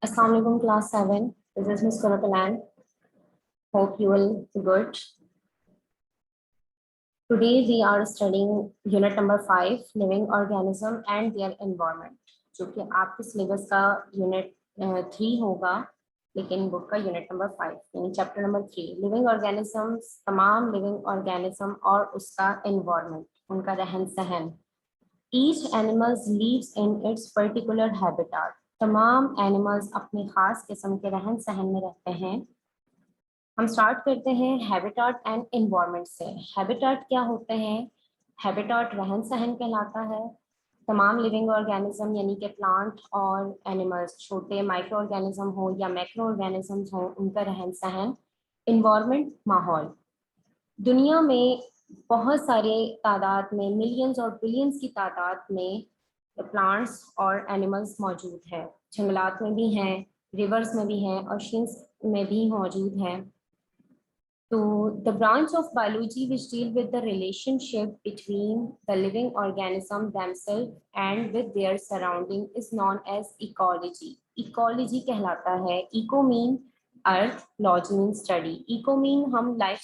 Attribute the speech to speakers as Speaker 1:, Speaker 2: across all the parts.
Speaker 1: Assalamualaikum class 7. This is Miss Kurupalan. Hope you will be good. Today we are studying unit number 5, living organism and their environment, जो कि आपके syllabus का unit 3 होगा, लेकिन book का unit number 5 यानी chapter number 3 living organisms, तमाम living organism और उसका एनवायरनमेंट, उनका रहन सहन। Each animal lives in its particular habitat. तमाम एनिमल्स अपने खास किस्म के रहन सहन में रहते हैं। हम स्टार्ट करते हैं हैबिटेट एंड एनवायरनमेंट से। हैबिटेट क्या होते हैं? हैबिटेट रहन सहन कहलाता है। तमाम लिविंग ऑर्गेनिज्म यानी कि प्लांट और एनिमल्स, छोटे माइक्रो ऑर्गेनिज्म हो या मैक्रो ऑर्गेनिजम्स हो, उनका रहन सहन। एनवायरनमेंट माहौल। दुनिया में बहुत सारे तादाद में, मिलियंस और बिलियंस की तादाद में प्लांट्स और एनिमल्स मौजूद हैं। जंगलात में भी हैं, रिवर्स में भी हैं, ओशंस में भी मौजूद हैं। तो the branch of biology which deal with the relationship between the living organism themselves and with their surrounding is known as ecology. Ecology कहलाता है। Eco mean earth, logy mean study. Eco mean हम life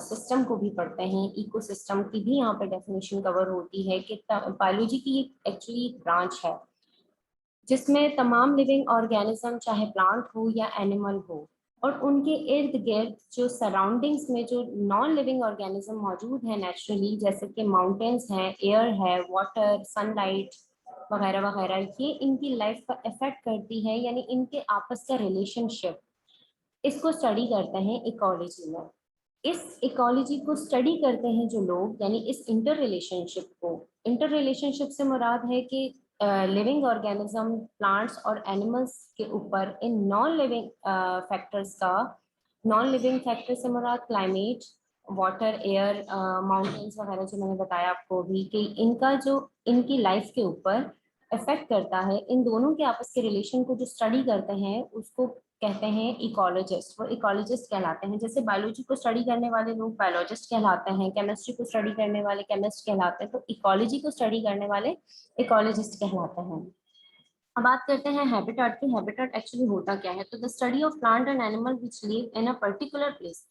Speaker 1: system को भी पढ़ते हैं, eco system की भी यहाँ पर डेफिनेशन कवर होती है कि बायोलॉजी की एक्चुअली एक ब्रांच है जिसमें तमाम लिविंग ऑर्गेनिज्म, चाहे प्लांट हो या एनिमल हो, और उनके इर्द गिर्द जो सराउंडिंग्स में जो नॉन लिविंग ऑर्गेनिज्म मौजूद है नेचुरली, जैसे कि माउंटेन्स हैं, एयर है, वाटर, सनलाइट वगैरह वगैरह, ये इनकी लाइफ को अफेक्ट करती है, यानी इनके आपस का रिलेशनशिप, इसको स्टडी करते हैं इकोलॉजी में। इस इकोलॉजी को स्टडी करते हैं जो लोग, यानी इस इंटर रिलेशनशिप को, इंटर रिलेशनशिप से मुराद है कि लिविंग ऑर्गेनिज्म, प्लांट्स और एनिमल्स के ऊपर इन नॉन लिविंग फैक्टर्स का, नॉन लिविंग फैक्टर से मुराद क्लाइमेट, वाटर, एयर, माउंटेन्स वगैरह जो मैंने बताया आपको भी, कि इनका जो इनकी लाइफ के ऊपर इफेक्ट करता है। इन दोनों के आपस के रिलेशन को जो स्टडी करते हैं उसको कहते हैं इकोलॉजिस्ट। वो इकोलॉजिस्ट कहलाते हैं। जैसे बायोलॉजी को स्टडी करने वाले लोग बायोलॉजिस्ट कहलाते हैं, केमिस्ट्री को स्टडी करने वाले केमिस्ट कहलाते हैं, तो इकोलॉजी को स्टडी करने वाले इकोलॉजिस्ट कहलाते हैं। अब बात करते हैं हैबिटेट की। हैबिटेट एक्चुअली होता क्या है? तो the study of plant and animal which live in a particular place.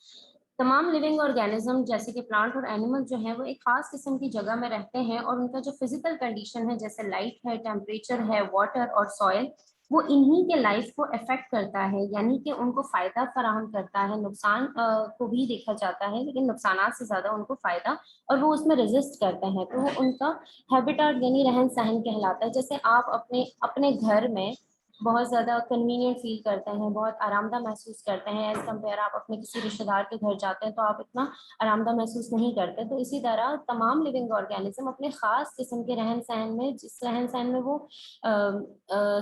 Speaker 1: तमाम लिविंग ऑर्गेनिज्म जैसे कि प्लांट और एनिमल जो है वो एक खास किस्म की जगह में रहते हैं, और उनका जो फिजिकल कंडीशन है, जैसे लाइट है, टेम्परेचर है, वाटर और सॉइल, वो इन्हीं के लाइफ को अफेक्ट करता है, यानी कि उनको फायदा फराहम करता है। नुकसान को भी देखा जाता है, लेकिन नुकसान से ज्यादा उनको फायदा, और वो उसमें रेजिस्ट करते हैं, तो वो उनका हैबिटेट यानी रहन सहन कहलाता है। जैसे आप अपने अपने घर में बहुत ज़्यादा कन्वीनियंट फील करते हैं, बहुत आरामदा महसूस करते हैं, एज कम्पेयर आप अपने किसी रिश्तेदार के घर जाते हैं तो आप इतना आरामदा महसूस नहीं करते। तो इसी तरह तमाम लिविंग ऑर्गेनिज्म अपने ख़ास किस्म के रहन सहन में, जिस रहन सहन में वो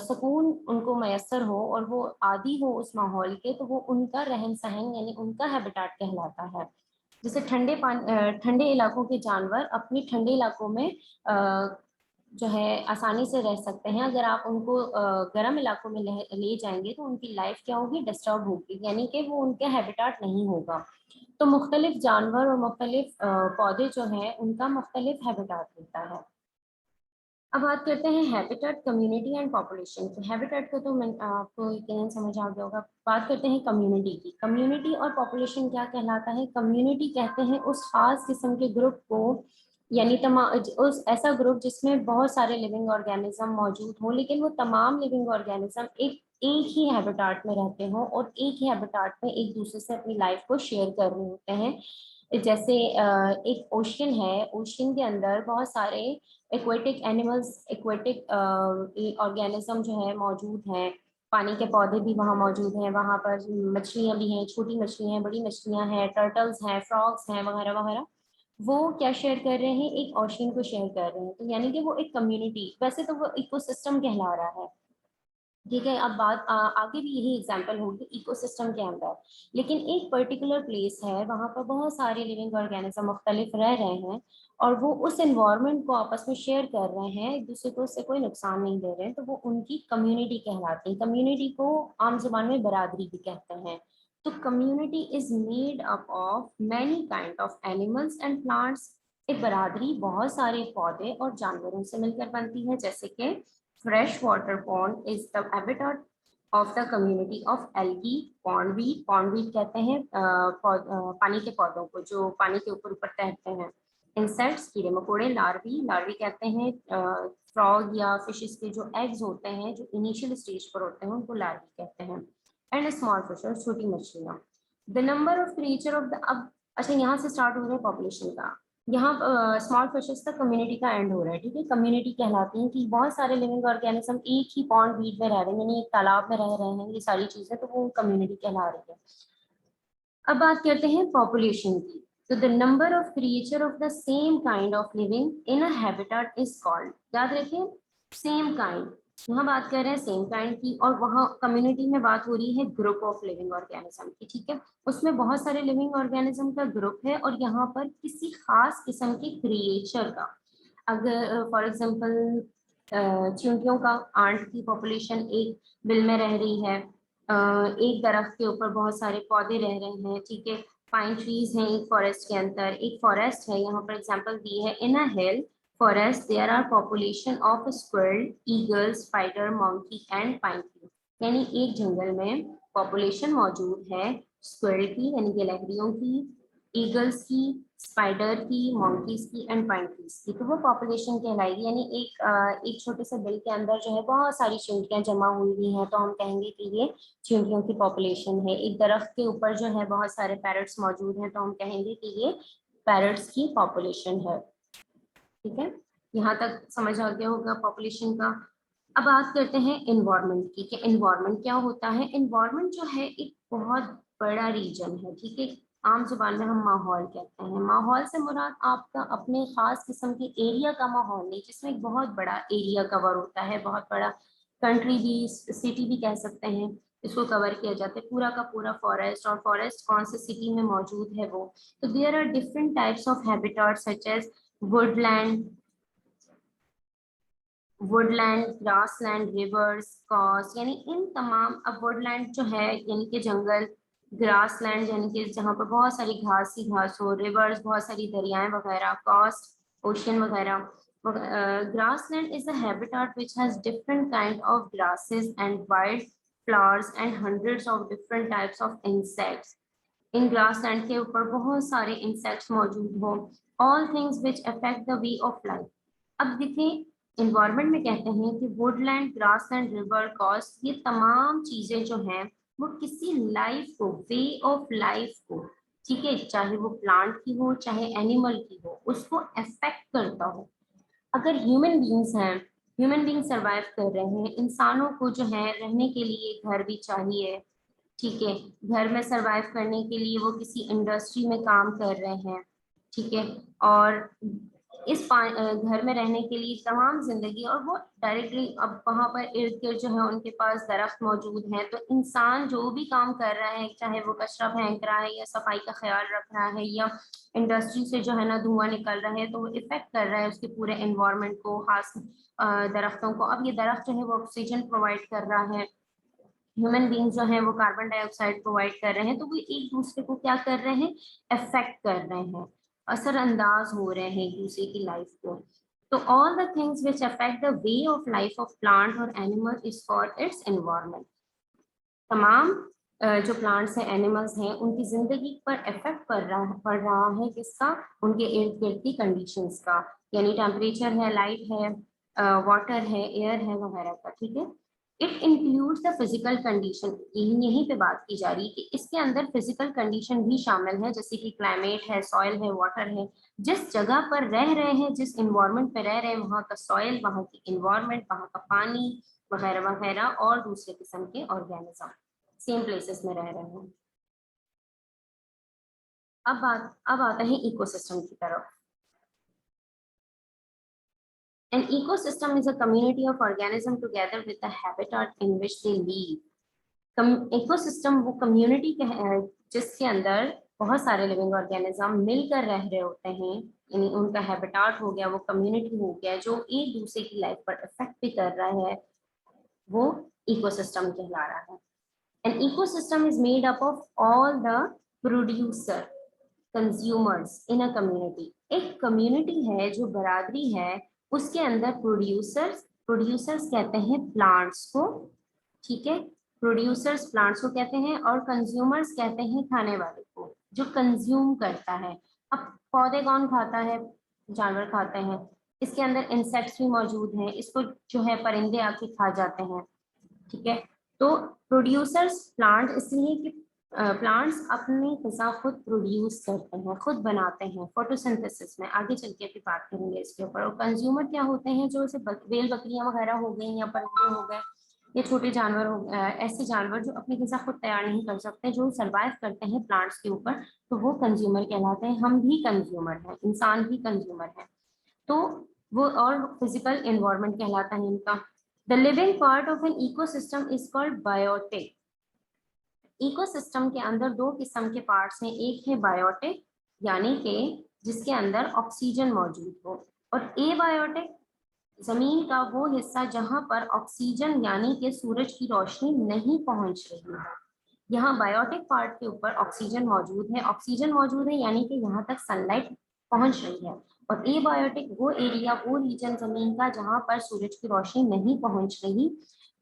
Speaker 1: सुकून उनको मैसर हो और वो आदी हो उस माहौल के, तो वो उनका रहन सहन यानी उनका हैबिटेट कहलाता है। जैसे ठंडे इलाकों के जानवर अपनी ठंडे इलाकों में जो है आसानी से रह सकते हैं। अगर आप उनको गर्म इलाकों में ले जाएंगे तो उनकी लाइफ क्या होगी? डिस्टर्ब होगी, यानी कि वो उनके हैबिटेट नहीं होगा। तो मुख्तलिफ जानवर और मुख्तलिफ पौधे जो हैं उनका मुख्तलिफ हैबिटेट होता है। अब बात करते हैं हैबिटेट, कम्युनिटी एंड पॉपुलेशन की। हैबिटेट को तो आपको यकीनन समझ आ गया होगा। बात करते हैं कम्युनिटी की। कम्युनिटी और पॉपुलेशन क्या कहलाता है? कम्युनिटी कहते हैं उस खास किस्म के ग्रुप को, यानी उस ऐसा ग्रुप जिसमें बहुत सारे लिविंग ऑर्गेनिज्म मौजूद हो, लेकिन वो तमाम लिविंग ऑर्गेनिज्म एक ही हैबिटेट में रहते हों और एक ही हैबिटेट में एक दूसरे से अपनी लाइफ को शेयर कर रहे होते हैं। जैसे एक ओशन है, ओशन के अंदर बहुत सारे एक्वेटिक एनिमल्स, एक्वेटिक ऑर्गेनिज्म जो है मौजूद हैं। पानी के पौधे भी वहाँ मौजूद हैं, वहाँ पर मछलियाँ भी हैं, छोटी मछलियाँ हैं, बड़ी मछलियाँ हैं, टर्टल्स हैं, फ्रॉग्स हैं वगैरह वगैरह। वो क्या शेयर कर रहे हैं? एक ओशन को शेयर कर रहे हैं। तो यानी कि वो एक कम्युनिटी, वैसे तो वो इकोसिस्टम कहला रहा है, ठीक है। अब बात आगे भी यही एग्जांपल होगी इकोसिस्टम के अंदर, लेकिन एक पर्टिकुलर प्लेस है, वहाँ पर बहुत सारे लिविंग ऑर्गेनिज्म मुख्तलिफ रह रहे हैं, और वो उस एनवायरनमेंट को आपस में शेयर कर रहे हैं, एक दूसरे को उससे कोई नुकसान नहीं दे रहे हैं, तो वो उनकी कम्युनिटी कहलाती है। कम्युनिटी को आम जुबान में बरादरी भी कहते हैं। तो community is made up of many kind of animals and plants. एक बरादरी बहुत सारे पौधे और जानवरों से मिलकर बनती है, जैसे कि fresh water pond is the habitat of the community of algae, pondweed, pondweed कहते हैं पानी के पौधों को जो पानी के ऊपर ऊपर तैरते हैं। इंसेक्ट्स, कीड़े मकोड़े, लार्वी, लार्वी कहते हैं फ्रॉग या फिशेस के जो एग्स होते हैं जो इनिशियल स्टेज पर होते हैं उनको लार्वी कहते हैं। एंड स्मॉल फिशेस, छोटी मछलियाँ। The number of creature of the, अब अच्छा यहाँ से स्टार्ट हो रहा है पॉपुलेशन का। यहाँ स्मॉल फिशेस तक कम्युनिटी का एंड हो रहा है, ठीक है। कम्युनिटी कहलाती है कि बहुत सारे लिविंग ऑर्गेनिज्म एक ही पॉन्ड बीट में रह रहे हैं, यानी एक तालाब में रह रहे हैं, ये सारी चीजें, तो वो कम्युनिटी कहला रही है। अब बात करते हैं पॉपुलेशन की। तो the number of creature of the same kind of living in a habitat is called, याद रखिए सेम काइंड, यहाँ बात कर रहे हैं सेम काइंड की, और वहाँ कम्युनिटी में बात हो रही है ग्रुप ऑफ लिविंग ऑर्गेनिज्म की, ठीक है। उसमें बहुत सारे लिविंग ऑर्गेनिज्म का ग्रुप है और यहाँ पर किसी खास किस्म के क्रिएचर का, अगर फॉर एग्जांपल चींटियों का आंट की पॉपुलेशन एक बिल में रह रही है, एक दरख्त के ऊपर बहुत सारे पौधे रह रहे हैं, ठीक है। पाइन ट्रीज हैं एक फॉरेस्ट के अंदर, एक फॉरेस्ट है, यहाँ पर एग्जांपल दी है, इन अ हिल forest there are population of squirrel, eagle, spider, monkey and pine tree, यानी एक जंगल में पॉपुलेशन मौजूद है स्क्विरल की यानी गिलहरियों की, ईगल्स की, स्पाइडर की, मंकीज की एंड पाइन ट्रीज की, तो वो पॉपुलेशन कहलाएगी। यानी एक छोटे से बिल के अंदर जो है बहुत सारी चींटियां जमा हुई हैं, तो हम कहेंगे कि ये चींटियों की पॉपुलेशन है। एक दरख्त के ऊपर जो है बहुत सारे पैरट्स मौजूद हैं, तो हम कहेंगे कि ये पैरट्स की पॉपुलेशन है, ठीक है। यहाँ तक समझ आ गया होगा पॉपुलेशन का। अब बात करते हैं एनवायरनमेंट की, कि एनवायरनमेंट क्या होता है। एनवायरनमेंट जो है एक बहुत बड़ा रीजन है, ठीक है। आम जुबान में हम माहौल कहते हैं। माहौल से मुराद आपका अपने खास किस्म के एरिया का माहौल नहीं, जिसमें एक बहुत बड़ा एरिया कवर होता है, बहुत बड़ा कंट्री भी, सिटी भी कह सकते हैं, इसको कवर किया जाता है, पूरा का पूरा फॉरेस्ट। और फॉरेस्ट कौन से सिटी में मौजूद है वो, तो there are different types of habitat such as woodland, woodland, grassland, rivers, coast, यानी इन तमाम, अब वुडलैंड जो है यानी कि जंगल, ग्रासलैंड यानी कि जहाँ पर बहुत सारी घास ही घास हो, रिवर्स बहुत सारी दरियाएं वगैरह, कॉस्ट ओशियन वगैरह। Grassland is a habitat which has different kind of grasses and wild flowers and hundreds of different types of insects. In grassland के ऊपर बहुत सारे इंसेक्ट्स मौजूद हो, all things which affect the way of life. अब देखें environment में कहते हैं कि वुडलैंड, ग्रासलैंड, रिवर, कॉस्ट, ये तमाम चीजें जो हैं वो किसी लाइफ को, वे ऑफ लाइफ को, ठीक है, चाहे वो प्लांट की हो चाहे एनिमल की हो, उसको अफेक्ट करता हो। अगर ह्यूमन बींग्स हैं, ह्यूमन बींग सर्वाइव कर रहे हैं, इंसानों को जो है रहने के लिए घर भी चाहिए, ठीक है। घर में सरवाइव करने के लिए वो किसी इंडस्ट्री में काम कर रहे हैं, ठीक है। और इस घर में रहने के लिए तमाम जिंदगी, और वो डायरेक्टली अब वहां पर इर्द गिर्द जो है उनके पास दरख्त मौजूद हैं, तो इंसान जो भी काम कर रहा है, चाहे वो कचरा फेंक रहा है या सफाई का ख्याल रख रहा है या इंडस्ट्री से जो है ना धुआं निकल रहा है, तो वो इफेक्ट कर रहा है उसके पूरे एनवायरनमेंट को, खास दरख्तों को। अब ये दरख्त जो है वो ऑक्सीजन प्रोवाइड कर रहा है, ह्यूमन बींग्स जो है वो कार्बन डाइऑक्साइड प्रोवाइड कर रहे हैं, तो वो एक दूसरे को क्या कर रहे हैं, अफेक्ट कर रहे हैं, असरअंदाज हो रहे हैं एक दूसरे की लाइफ को। तो all the things which affect the way of life of plant और animal is called its environment. तमाम जो प्लांट्स हैं, एनिमल्स हैं, उनकी जिंदगी पर इफेक्ट पड़ रहा है किसका, उनके इर्द गिर्द की कंडीशंस का, यानी टेम्परेचर है, लाइट है, वाटर है, एयर है वगैरह का, ठीक है। It includes the physical condition, यहीं पे बात की जा रही है कि इसके अंदर फिजिकल कंडीशन भी शामिल है, जैसे कि क्लाइमेट है, सॉइल है, वाटर है, जिस जगह पर रह रहे हैं, जिस इन्वायरमेंट पे रह रहे हैं, वहाँ का सॉइल, वहाँ की इन्वायरमेंट, वहाँ का पानी वगैरह वगैरह, और दूसरे किस्म के ऑर्गेनिज्म सेम प्लेसेस में रह रहे हैं। अब आता है इकोसिस्टम की तरफ। An ecosystem is a community of organisms together with a habitat in which they live. Ecosystem वो कम्युनिटी जिसके अंदर बहुत सारे लिविंग ऑर्गेनिज्म मिलकर रह रहे होते हैं, यानी उनका हैबिटाट हो गया, वो कम्युनिटी हो गया, जो एक दूसरे की लाइफ पर इफेक्ट भी कर रहा है, वो इकोसिस्टम कहला रहा है। An ecosystem is made up of all the producer consumers in a community. एक कम्युनिटी है जो बरादरी है, उसके अंदर प्रोड्यूसर्स कहते हैं प्लांट्स को, ठीक है, प्रोड्यूसर्स प्लांट्स को कहते हैं और कंज्यूमर्स कहते हैं खाने वाले को, जो कंज्यूम करता है। अब पौधे कौन खाता है? जानवर खाते हैं। इसके अंदर इंसेक्ट्स भी मौजूद हैं, इसको जो है परिंदे आके खा जाते हैं। ठीक है, तो प्रोड्यूसर्स प्लांट इसलिए कि प्लांट्स अपनी ग़िज़ा खुद प्रोड्यूस करते हैं, खुद बनाते हैं फोटोसिंथेसिस में। आगे चल के भी बात करेंगे इसके ऊपर। और कंज्यूमर क्या होते हैं? जो जैसे बेल बकरियां वगैरह हो गई या परिंदे हो गए या छोटे जानवर हो ऐसे जानवर जो अपनी ग़िज़ा खुद तैयार नहीं कर सकते, जो सर्वाइव करते हैं प्लांट्स के ऊपर, तो वो कंज्यूमर कहलाते हैं। हम भी कंज्यूमर हैं, इंसान भी कंज्यूमर है। तो वो और फिजिकल एनवायरनमेंट कहलाता है इनका। The living part of an ecosystem is called biotic. Ecosystem के अंदर दो किस्म के पार्ट्स हैं, एक है बायोटिक यानी कि जिसके अंदर ऑक्सीजन मौजूद हो, और एबायोटिक जमीन का वो हिस्सा जहां पर ऑक्सीजन यानी कि सूरज की रोशनी नहीं पहुंच रही है। यहाँ बायोटिक पार्ट के ऊपर ऑक्सीजन मौजूद है, ऑक्सीजन मौजूद है यानी कि यहाँ तक सनलाइट पहुंच रही है। और एबायोटिक वो एरिया, वो रीजन जमीन का जहाँ पर सूरज की रोशनी नहीं पहुंच रही,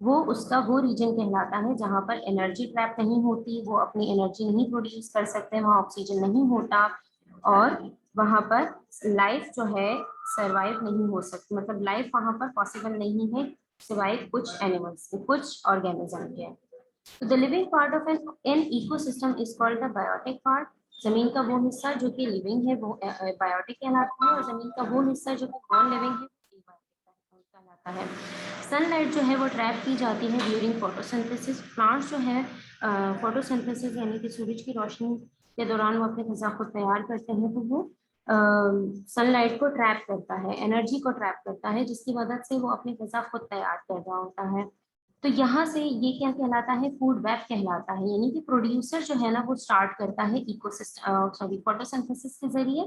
Speaker 1: वो रीजन कहलाता है जहाँ पर एनर्जी ट्रैप नहीं होती, वो अपनी एनर्जी नहीं प्रोड्यूस कर सकते, वहाँ ऑक्सीजन नहीं होता, और वहाँ पर लाइफ जो है सरवाइव नहीं हो सकती, मतलब लाइफ वहाँ पर पॉसिबल नहीं है सिवाय कुछ एनिमल्स के, कुछ ऑर्गेनिज्म के। तो the living part of an ecosystem is called the biotic part. जमीन का वो हिस्सा जो कि लिविंग है वो बायोटिक कहलाता है, और जमीन का वो हिस्सा जो कि नॉन लिविंग है वो एबायोटिक कहलाता है। सनलाइट जो है वो ट्रैप की जाती है ड्यूरिंग फोटोसिंथेसिस। प्लांट्स जो है फोटोसिंथेसिस यानी कि सूरज की रोशनी के दौरान वो अपनी ग़िज़ा खुद तैयार करते हैं, तो वो सनलाइट को ट्रैप करता है, एनर्जी को ट्रैप करता है, जिसकी मदद से वो अपनी ग़िज़ा खुद तैयार कर रहा होता है। तो यहाँ से ये क्या कहलाता है? फूड वेब कहलाता है, यानी कि प्रोड्यूसर जो है ना वो स्टार्ट करता है फोटोसिंथेसिस के जरिए,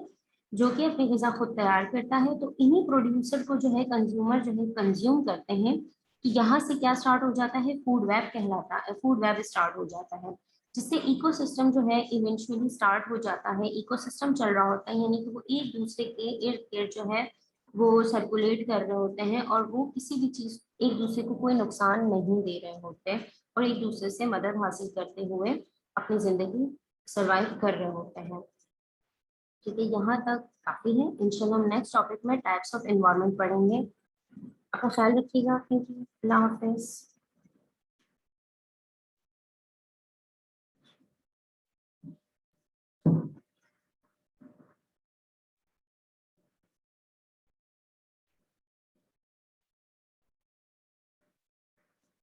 Speaker 1: जो कि अपनी ग़िज़ा खुद तैयार करता है। तो इन्हीं प्रोड्यूसर को जो है कंज्यूमर जो है कंज्यूम करते हैं, कि यहाँ से क्या स्टार्ट हो जाता है? फूड वेब कहलाता है, फूड वेब स्टार्ट हो जाता है, जिससे इकोसिस्टम जो है इवेंचुअली स्टार्ट हो जाता है। इकोसिस्टम चल रहा होता है यानी कि वो एक दूसरे के इर्द गिर्द जो है वो सर्कुलेट कर रहे होते हैं, और वो किसी भी चीज, एक दूसरे को कोई नुकसान नहीं दे रहे होते, और एक दूसरे से मदद हासिल करते हुए अपनी जिंदगी सरवाइव कर रहे होते हैं। ठीक है, यहाँ तक काफी है। इंशाल्लाह हम नेक्स्ट टॉपिक में टाइप्स ऑफ एनवायरनमेंट पढ़ेंगे। अपना ख्याल रखिएगा। Thank you. Allah Hafiz.